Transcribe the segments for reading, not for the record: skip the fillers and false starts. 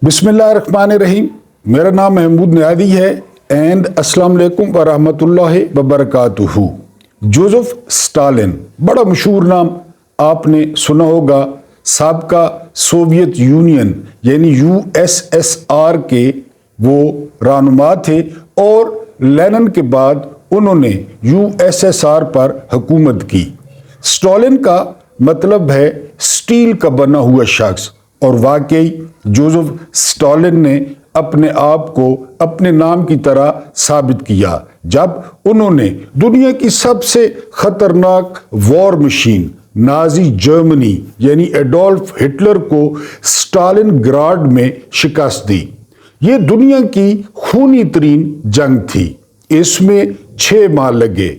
बिस्मिल्लाहिर्रहमानिर्रहीम। मेरा नाम महमूद नियादी है एंड अस्सलाम वालेकुम व रहमतुल्लाहि व बरकातुहू। जोसेफ स्टालिन, बड़ा मशहूर नाम आपने सुना होगा। साबका सोवियत यूनियन यानी यूएसएसआर के वो रहनुमा थे और लेनिन के बाद उन्होंने यूएसएसआर पर हुकूमत की। स्टालिन का मतलब है स्टील का बना हुआ शख्स, और वाकई जोसेफ स्टालिन ने अपने आप को अपने नाम की तरह साबित किया जब उन्होंने दुनिया की सबसे खतरनाक वॉर मशीन नाजी जर्मनी यानी एडोल्फ हिटलर को स्टालिनग्राड में शिकस्त दी। ये दुनिया की खूनी तरीन जंग थी। इसमें 6 माह लगे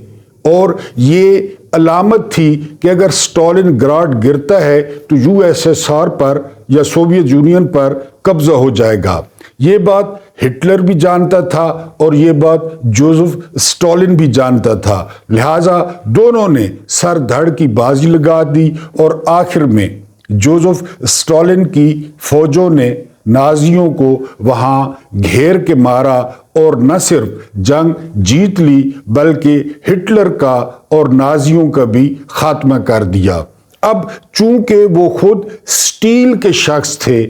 और ये अलामत थी कि अगर स्टालिनग्राड गिरता है तो यूएसएसआर पर या सोवियत यूनियन पर कब्जा हो जाएगा। ये बात हिटलर भी जानता था और ये बात जोसेफ स्टालिन भी जानता था। लिहाजा दोनों ने सर धड़ की बाजी लगा दी और आखिर में जोसेफ स्टालिन की फौजों ने नाजियों को वहां घेर के मारा और न सिर्फ जंग जीत ली बल्कि हिटलर का और नाजियों का भी खात्मा कर दिया। अब चूंकि वो खुद स्टील के शख्स थे,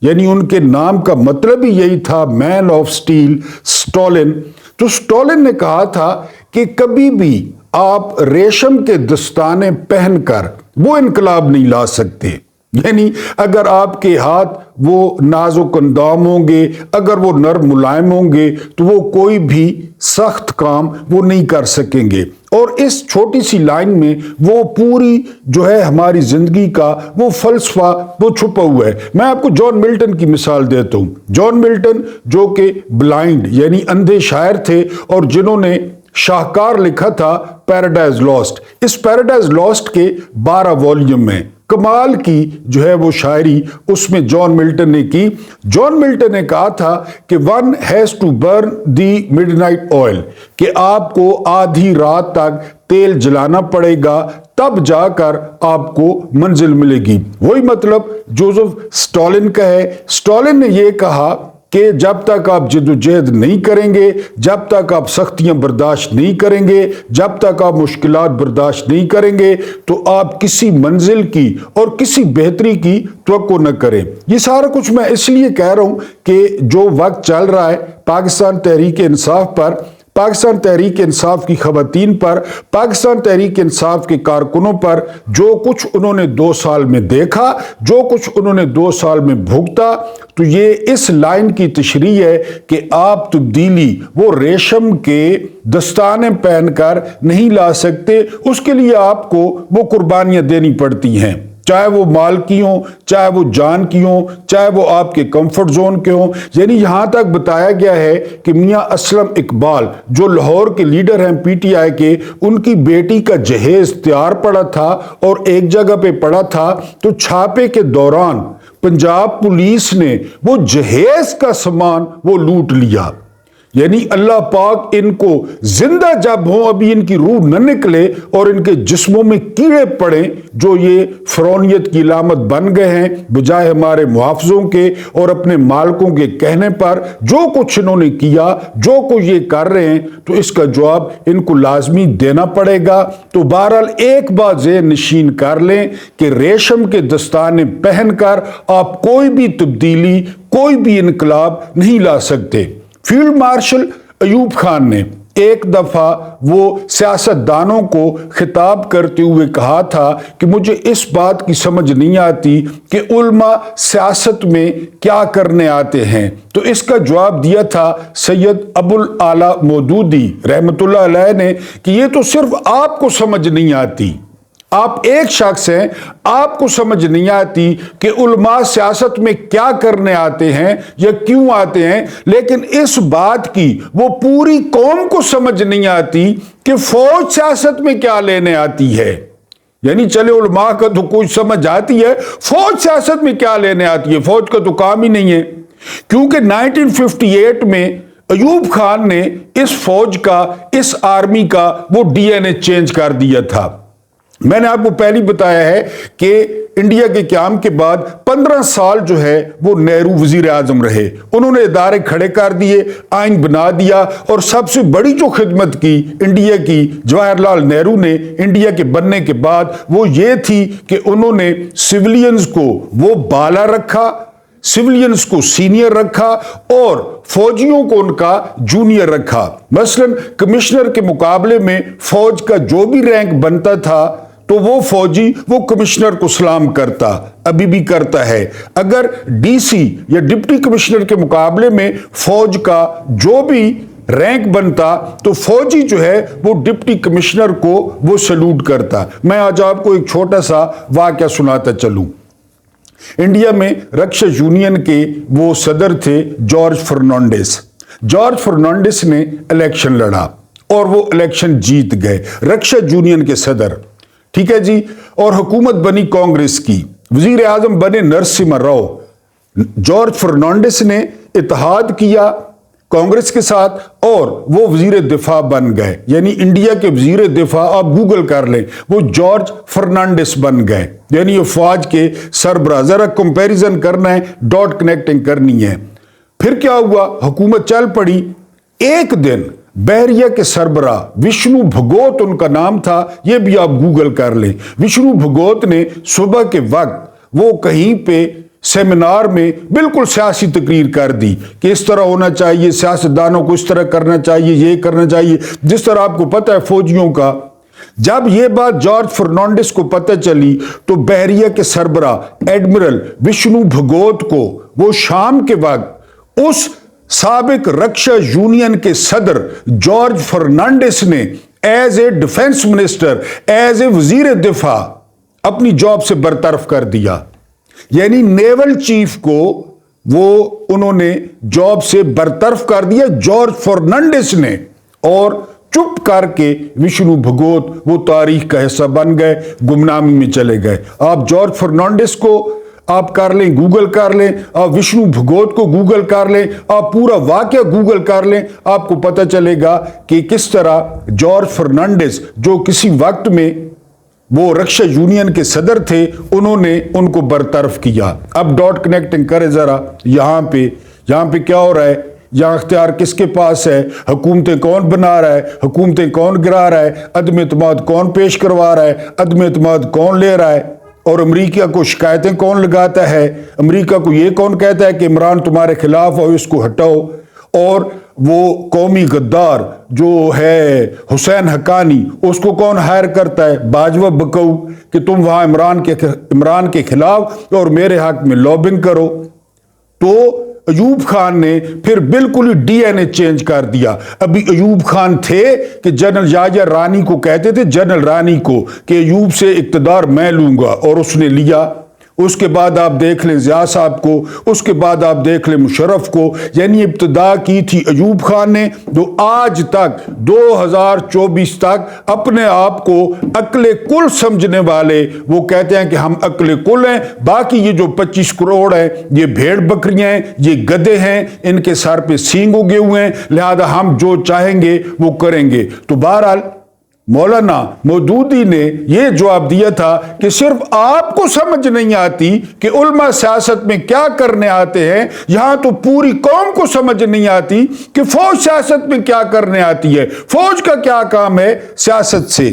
यानी उनके नाम का मतलब ही यही था, मैन ऑफ स्टील स्टालिन, तो स्टालिन ने कहा था कि कभी भी आप रेशम के दस्ताने पहनकर वो इनकलाब नहीं ला सकते। यानी अगर आपके हाथ वो नाजुक अंदाम होंगे, अगर वो नर्म मुलायम होंगे तो वो कोई भी सख्त काम वो नहीं कर सकेंगे। और इस छोटी सी लाइन में वो पूरी जो है हमारी जिंदगी का वो फलसफा वो छुपा हुआ है। मैं आपको जॉन मिल्टन की मिसाल देता हूं। जॉन मिल्टन जो कि ब्लाइंड यानी अंधे शायर थे और जिन्होंने शाहकार लिखा था पैराडाइज लॉस्ट। इस पैराडाइज लॉस्ट के 12 वॉल्यूम में कमाल की जो है वो शायरी उसमें जॉन मिल्टन ने की। जॉन मिल्टन ने कहा था कि one has to burn the midnight oil, कि आपको आधी रात तक तेल जलाना पड़ेगा तब जाकर आपको मंजिल मिलेगी। वही मतलब जोसेफ स्टालिन का है। स्टालिन ने यह कहा कि जब तक आप जिद्दोजहद नहीं करेंगे, जब तक आप सख्तियां बर्दाश्त नहीं करेंगे, जब तक आप मुश्किलात बर्दाश्त नहीं करेंगे तो आप किसी मंजिल की और किसी बेहतरी की तवक्को न करें। ये सारा कुछ मैं इसलिए कह रहा हूं कि जो वक्त चल रहा है पाकिस्तान तहरीक इंसाफ पर, पाकिस्तान तहरीक इंसाफ की खवातीन पर, पाकिस्तान तहरीक इंसाफ के कारकुनों पर जो कुछ उन्होंने 2 साल में देखा, जो कुछ उन्होंने 2 साल में भुगता, तो ये इस लाइन की तशरीह है कि आप तब्दीली वो रेशम के दस्ताने पहनकर नहीं ला सकते। उसके लिए आपको वो कुर्बानियां देनी पड़ती हैं, चाहे वो माल की हो, चाहे वो जान की हो, चाहे वो आपके कंफर्ट जोन के हो। यानी यहां तक बताया गया है कि मियां असलम इकबाल जो लाहौर के लीडर हैं पीटीआई के, उनकी बेटी का जहेज तैयार पड़ा था और एक जगह पे पड़ा था, तो छापे के दौरान पंजाब पुलिस ने वो जहेज का सामान वो लूट लिया। यानी अल्लाह पाक इनको जिंदा जब हो, अभी इनकी रूह न निकले और इनके जिस्मों में कीड़े पड़े जो ये फरौनियत की इलामत बन गए हैं, बजाय हमारे मुहाफ़िज़ों के और अपने मालिकों के कहने पर जो कुछ इन्होंने किया, जो कुछ ये कर रहे हैं, तो इसका जवाब इनको लाजमी देना पड़ेगा। तो बहरहाल एक बात ज़हन नशीन कर लें कि रेशम के दस्ताने पहनकर आप कोई भी तब्दीली, कोई भी इनकलाब नहीं ला सकते। फील्ड मार्शल अयूब खान ने एक दफा वो सियासतदानों को खिताब करते हुए कहा था कि मुझे इस बात की समझ नहीं आती कि उल्मा सियासत में क्या करने आते हैं। तो इसका जवाब दिया था सैयद अबुल आला मौदूदी रहमतुल्लाह अलैह ने कि ये तो सिर्फ आपको समझ नहीं आती, आप एक शख्स हैं, आपको समझ नहीं आती कि उलमा सियासत में क्या करने आते हैं या क्यों आते हैं, लेकिन इस बात की वो पूरी कौम को समझ नहीं आती कि फौज सियासत में क्या लेने आती है। यानी चले उलमा का तो कुछ समझ आती है, फौज सियासत में क्या लेने आती है, फौज का तो काम ही नहीं है। क्योंकि 1958 में अयूब खान ने इस फौज का, इस आर्मी का वो डीएनए चेंज कर दिया था। मैंने आपको पहले बताया है कि انڈیا کے قیام کے بعد 15 سال جو ہے وہ نہرو وزیر اعظم رہے. انہوں نے ادارے کھڑے کر دیے, آئین بنا دیا, اور سب سے بڑی جو خدمت کی انڈیا کی جواہر لال نہرو نے انڈیا کے بننے کے بعد وہ یہ تھی کہ انہوں نے سویلینز کو وہ بالا رکھا, سویلینز کو سینئر رکھا اور فوجیوں کو ان کا جونیئر رکھا. مثلا کمشنر کے مقابلے میں فوج کا جو بھی رینک بنتا تھا تو وہ فوجی وہ کمشنر کو سلام کرتا, ابھی بھی کرتا ہے. اگر ڈی سی یا ڈپٹی کمشنر کے مقابلے میں فوج کا جو بھی رینک بنتا تو فوجی جو ہے وہ ڈپٹی کمشنر کو وہ سلوٹ کرتا. میں آج آپ کو ایک چھوٹا سا واقعہ سناتا چلوں. انڈیا میں رکشا یونین کے وہ صدر تھے جارج فرنانڈیز. جارج فرنانڈیز نے الیکشن لڑا اور وہ الیکشن جیت گئے, رکشا یونین کے صدر, ٹھیک ہے جی. اور حکومت بنی کانگریس کی, وزیر اعظم بنے نرسمہا راؤ. جارج فرنانڈیز نے اتحاد کیا کانگریس کے ساتھ اور وہ وزیر دفاع بن گئے. یعنی انڈیا کے وزیر دفاع آپ گوگل کر لیں, وہ جارج فرنانڈیز بن گئے. یعنی یہ فوج کے سربراہ. ذرا کمپیریزن کرنا ہے, ڈاٹ کنیکٹنگ کرنی ہے. پھر کیا ہوا, حکومت چل پڑی. ایک دن بحریہ کے سربراہ وشنو بھگوت ان کا نام تھا, یہ بھی آپ گوگل کر لیں. وشنو بھگوت نے صبح کے وقت وہ کہیں پہ سیمینار میں بالکل سیاسی تقریر کر دی کہ اس طرح ہونا چاہیے, سیاستدانوں کو اس طرح کرنا چاہیے, یہ کرنا چاہیے, جس طرح آپ کو پتہ ہے فوجیوں کا. جب یہ بات جارج فرنانڈیز کو پتہ چلی تو بحریہ کے سربراہ ایڈمرل وشنو بھگوت کو وہ شام کے وقت اس سابق رکشا یونین کے صدر جارج فرنانڈیز نے as a defence minister, as a وزیر دفاع اپنی جاب سے برطرف کر دیا. یعنی نیول چیف کو وہ انہوں نے جاب سے برطرف کر دیا جارج فرنانڈیز نے, اور چپ کر کے وشنو بھگوت وہ تاریخ کا حصہ بن گئے, گمنامی میں چلے گئے. آپ جارج فرنانڈیز کو آپ کر لیں, گوگل کر لیں, آپ وشنو بھگوت کو گوگل کر لیں, آپ پورا واقعہ گوگل کر لیں, آپ کو پتہ چلے گا کہ کس طرح جارج فرنانڈیز جو کسی وقت میں وہ رکشا یونین کے صدر تھے انہوں نے ان کو برطرف کیا. اب ڈاٹ کنیکٹنگ کرے ذرا, یہاں پہ کیا ہو رہا ہے, یہاں اختیار کس کے پاس ہے, حکومتیں کون بنا رہا ہے, حکومتیں کون گرا رہا ہے, عدم اعتماد کون پیش کروا رہا ہے, عدم اعتماد کون لے رہا ہے, اور امریکہ کو شکایتیں کون لگاتا ہے, امریکہ کو یہ کون کہتا ہے کہ عمران تمہارے خلاف ہو, اس کو ہٹاؤ, اور وہ قومی غدار جو ہے حسین حقانی اس کو کون ہائر کرتا ہے, باجوہ بکو, کہ تم وہاں عمران کے خلاف اور میرے حق میں لابنگ کرو. تو ایوب خان نے پھر بالکل ہی ڈی این اے چینج کر دیا. ابھی ایوب خان تھے کہ جنرل یحییٰ رانی کو کہتے تھے, جنرل رانی کو, کہ ایوب سے اقتدار میں لوں گا, اور اس نے لیا. اس کے بعد آپ دیکھ لیں ضیاء صاحب کو, اس کے بعد آپ دیکھ لیں مشرف کو. یعنی ابتدا کی تھی ایوب خان نے, جو آج تک 2024 تک اپنے آپ کو عقل کل سمجھنے والے وہ کہتے ہیں کہ ہم عقل کل ہیں, باقی یہ جو 25 کروڑ ہیں یہ بھیڑ بکریاں ہیں, یہ گدھے ہیں, ان کے سر پہ سینگ اگے ہوئے ہیں, لہذا ہم جو چاہیں گے وہ کریں گے. تو بہرحال مولانا مودودی نے یہ جواب دیا تھا کہ صرف آپ کو سمجھ نہیں آتی کہ علماء سیاست میں کیا کرنے آتے ہیں, یہاں تو پوری قوم کو سمجھ نہیں آتی کہ فوج سیاست میں کیا کرنے آتی ہے, فوج کا کیا کام ہے سیاست سے.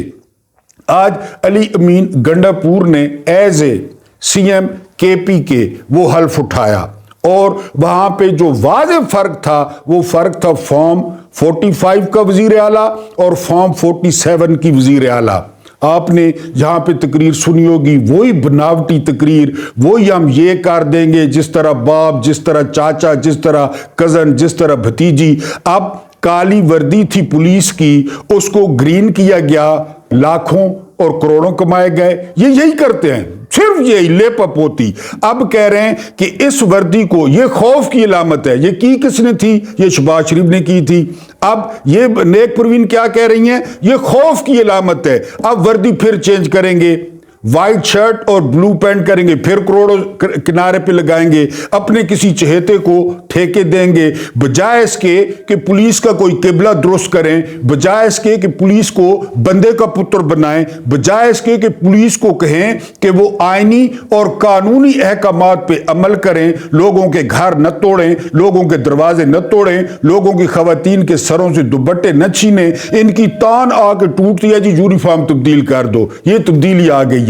آج علی امین گنڈا پور نے ایز اے سی ایم کے پی کے وہ حلف اٹھایا, اور وہاں پہ جو واضح فرق تھا وہ فرق تھا فارم 45 کا وزیر اعلیٰ اور فارم 47 کی وزیر اعلیٰ. آپ نے جہاں پہ تقریر سنی ہوگی وہی بناوٹی تقریر, وہی ہم یہ کر دیں گے, جس طرح باپ, جس طرح چاچا, جس طرح کزن, جس طرح بھتیجی. اب کالی وردی تھی پولیس کی, اس کو گرین کیا گیا, لاکھوں اور کروڑوں کمائے گئے. یہ یہی کرتے ہیں, صرف یہی لیپ اپ ہوتی. اب کہہ رہے ہیں کہ اس وردی کو, یہ خوف کی علامت ہے. یہ کی کس نے تھی؟ یہ شہباز شریف نے کی تھی. اب یہ نیک پروین کیا کہہ رہی ہیں؟ یہ خوف کی علامت ہے. اب وردی پھر چینج کریں گے. वाइट शर्ट और ब्लू पैंट करेंगे, फिर करोड़ों किनारे पे लगाएंगे, अपने किसी चहेते को ठेके देंगे, बजाय इसके कि पुलिस का कोई किबला दुरुस्त करें, बजाय इसके कि पुलिस को बंदे का पुत्र बनाएं, बजाय इसके कि पुलिस को कहें कि वो आईनी और कानूनी अहकामात पे अमल करें, लोगों के घर न तोड़ें, लोगों के दरवाजे न तोड़ें, लोगों की खवातीन के सरों से दुपट्टे न छीने, इनकी तान आके टूटती है जी यूनिफॉर्म तब्दील कर दो। ये तब्दीली आ गई है।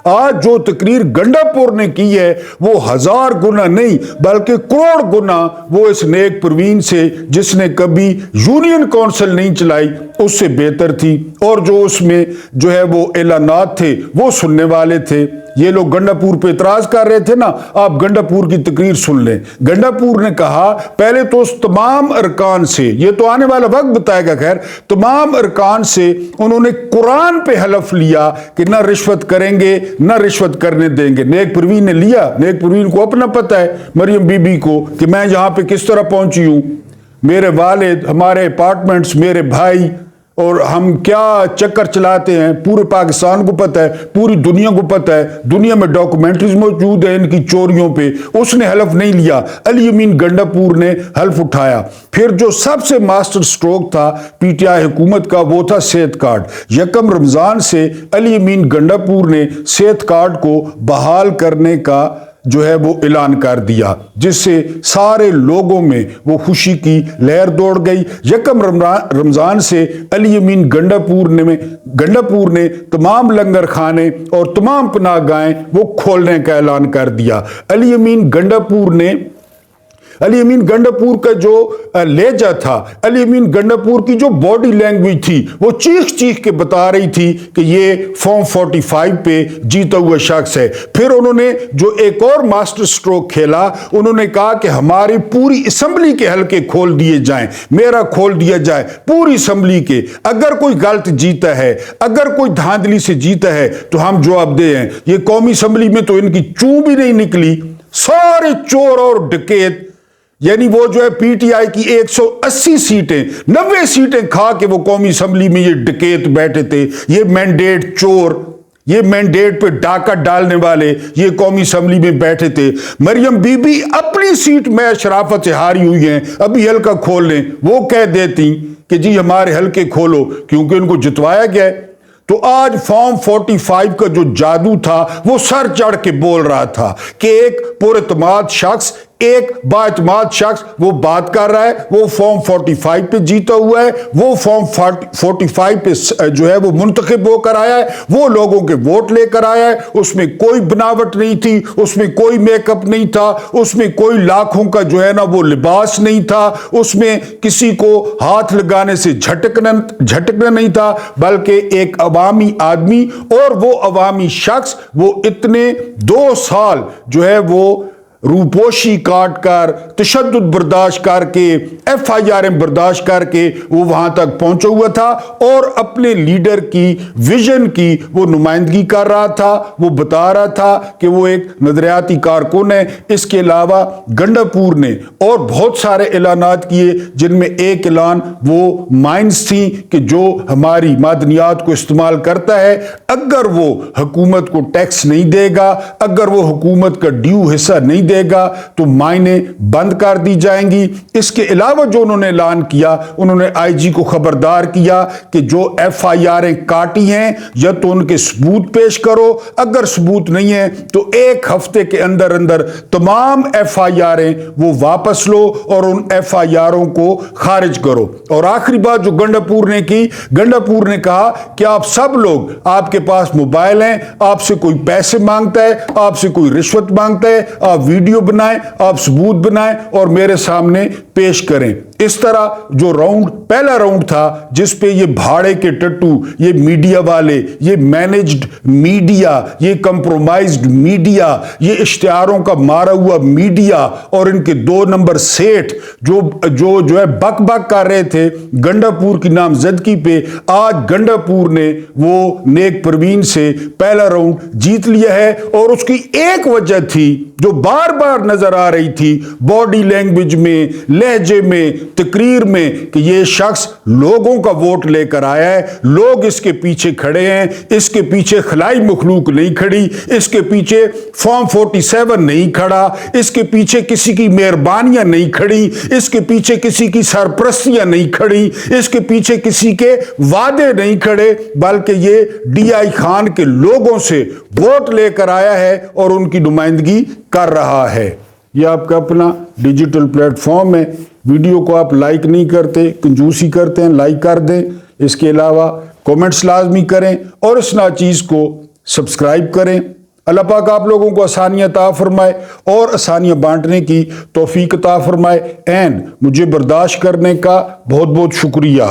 आज जो तकरीर गंडापुर ने की है वो 1000 गुना नहीं बल्कि करोड़ गुना वो इस नेक परवीन से, जिसने कभी यूनियन काउंसिल नहीं चलाई, उससे बेहतर थी। और जो उसमें जो है वो ऐलानात थे वो सुनने वाले थे। ये लोग गंडापुर पे इतराज कर रहे थे ना, आप गंडापुर की तकरीर सुन लें। गंडापुर ने कहा पहले तो उस तमाम अरकान से, ये तो आने वाला वक्त बताएगा, खैर तमाम अरकान से उन्होंने कुरान पे हलफ लिया कि ना रिश्वत करेंगे ना रिश्वत करने देंगे। नेक परवीन ने लिया, नेक परवीन को अपना पता है, मरियम बीबी को, कि मैं यहां पे किस तरह पहुंची हूं, मेरे वालिद, हमारे अपार्टमेंट्स, मेरे भाई, और हम क्या चक्कर चलाते हैं, पूरे पाकिस्तान को पता है, पूरी दुनिया को पता है, दुनिया में डॉक्यूमेंट्रीज मौजूद है इनकी चोरियों पे। उसने हलफ नहीं लिया, अली अमीन गंडापुर ने हल्फ उठाया। फिर जो सबसे मास्टर स्ट्रोक था पीटीआई हुकूमत का वो था सेहत कार्ड। यकम रमजान से अली अमीन गंडापुर ने सेहत कार्ड को बहाल करने का जो है वो ऐलान कर दिया, जिससे सारे लोगों में वो खुशी की लहर दौड़ गई। यकम रमजान से अली अमीन गंडापुर ने तमाम लंगर खाने और तमाम पनाहगाहें वो खोलने का ऐलान कर दिया। अली अमीन गंडापुर का जो लहजा था, अली अमीन गंडापुर की जो बॉडी लैंग्वेज थी, वो चीख चीख के बता रही थी कि ये फॉर्म 45 पे जीता हुआ शख्स है। फिर उन्होंने जो एक और मास्टर स्ट्रोक खेला, उन्होंने कहा कि हमारी पूरी असेंबली के हलके खोल दिए जाएं, मेरा खोल दिया जाए पूरी असेंबली के। अगर कोई गलत जीता है, अगर कोई धांधली से जीता है तो हम जवाबदेह हैं। ये कौमी असेंबली में तो इनकी चूं भी नहीं निकली, सारे चोर और डकैत, यानी वो जो है पीटीआई की 180 सीटें, 90 सीटें खा के वो कौमी असेंबली में ये डकैत बैठे थे, ये मैंडेट चोर, ये मैंडेट पे डाका डालने वाले ये कौमी असेंबली में बैठे थे। मरियम बीबी अपनी सीट में शराफत से हारी हुई हैं, अभी हल्का खोल लें, वो कह देती कि जी हमारे हल्के खोलो, क्योंकि उनको जितवाया गया है। तो आज फॉर्म 45 का जो जादू था वो सर चढ़ के बोल रहा था कि एक पुरएतमाद शख्स, एक बाएतमाद शख्स वो बात कर रहा है, वो फॉर्म 45 पे जीता हुआ है, वो फॉर्म 45 पे जो है वो मुंतखब होकर आया है, वो लोगों के वोट लेकर आया है, उसमें कोई बनावट नहीं थी, उसमें कोई मेकअप नहीं था, उसमें कोई लाखों का जो है ना वो लिबास नहीं था, उसमें किसी को हाथ लगाने से झटकना नहीं था, बल्कि एक अवामी आदमी, और वो अवामी शख्स वो इतने 2 साल जो है वो रूपोशी काट कर, तशद्दुद बर्दाश्त करके, FIR बर्दाश्त करके वो वहां तक पहुंचा हुआ था और अपने लीडर की विजन की वो नुमाइंदगी कर रहा था। वो बता रहा था कि वो एक नजरियाती कारकुन है। इसके अलावा गंडापुर ने और बहुत सारे ऐलानात किए, जिनमें एक ऐलान वो माइंस थी कि जो हमारी मादनियात को इस्तेमाल करता है, अगर वो हुकूमत को टैक्स नहीं देगा, अगर वो हुकूमत का ड्यू हिस्सा नहीं देगा तो मायने बंद कर दी जाएंगी। इसके अलावा जो उन्होंने ऐलान किया, उन्होंने IG को खबरदार किया कि जो FIR काटी हैं या तो उनके सबूत पेश करो, अगर सबूत नहीं है तो 1 हफ्ते के अंदर अंदर तमाम FIR वो वापस लो और उन FIR को खारिज करो। और आखिरी बात जो गंडापुर ने की, गंडापुर ने कहा कि आप सब लोग, आपके पास मोबाइल हैं, आपसे कोई पैसे मांगता है, आपसे कोई रिश्वत मांगता है, आप वीडियो बनाएं, आप सबूत बनाएं और मेरे सामने पेश करें। इस तरह जो पहला राउंड था, जिस पे ये भाड़े के टट्टू, ये मीडिया वाले, ये मैनेज्ड मीडिया, ये कंप्रोमाइज्ड मीडिया, ये इश्तिहारों का मारा हुआ मीडिया और इनके 2 नंबर सेठ जो है बक कर रहे थे गंडापुर की नामजदगी पे, आज गंडापुर ने वो नेक परवीन से पहला राउंड जीत लिया है। और उसकी एक वजह थी जो बार बार नजर आ रही थी, बॉडी लैंग्वेज में, लहजे में, तकरीर में कि ये शख्स लोगों का वोट लेकर आया है, लोग इसके पीछे खड़े हैं, इसके पीछे खलाई मखलूक नहीं खड़ी, इसके पीछे फॉर्म 47 नहीं खड़ा, इसके पीछे किसी की मेहरबानियां नहीं खड़ी, इसके पीछे किसी की सरपरस्तियां नहीं खड़ी, इसके पीछे किसी के वादे नहीं खड़े, बल्कि ये DI खान के लोगों से वोट लेकर आया है और उनकी नुमाइंदगी कर रहा है। ये आपका अपना डिजिटल प्लेटफॉर्म है। वीडियो को आप लाइक नहीं करते, कंजूसी करते हैं, लाइक कर दें। इसके अलावा कमेंट्स लाजमी करें और इस नाचीज़ को सब्सक्राइब करें। अल्लाह पाक आप लोगों को आसानियाँ अता फरमाए और आसानियाँ बांटने की तौफीक अता फरमाए एंड मुझे बर्दाश्त करने का बहुत बहुत शुक्रिया।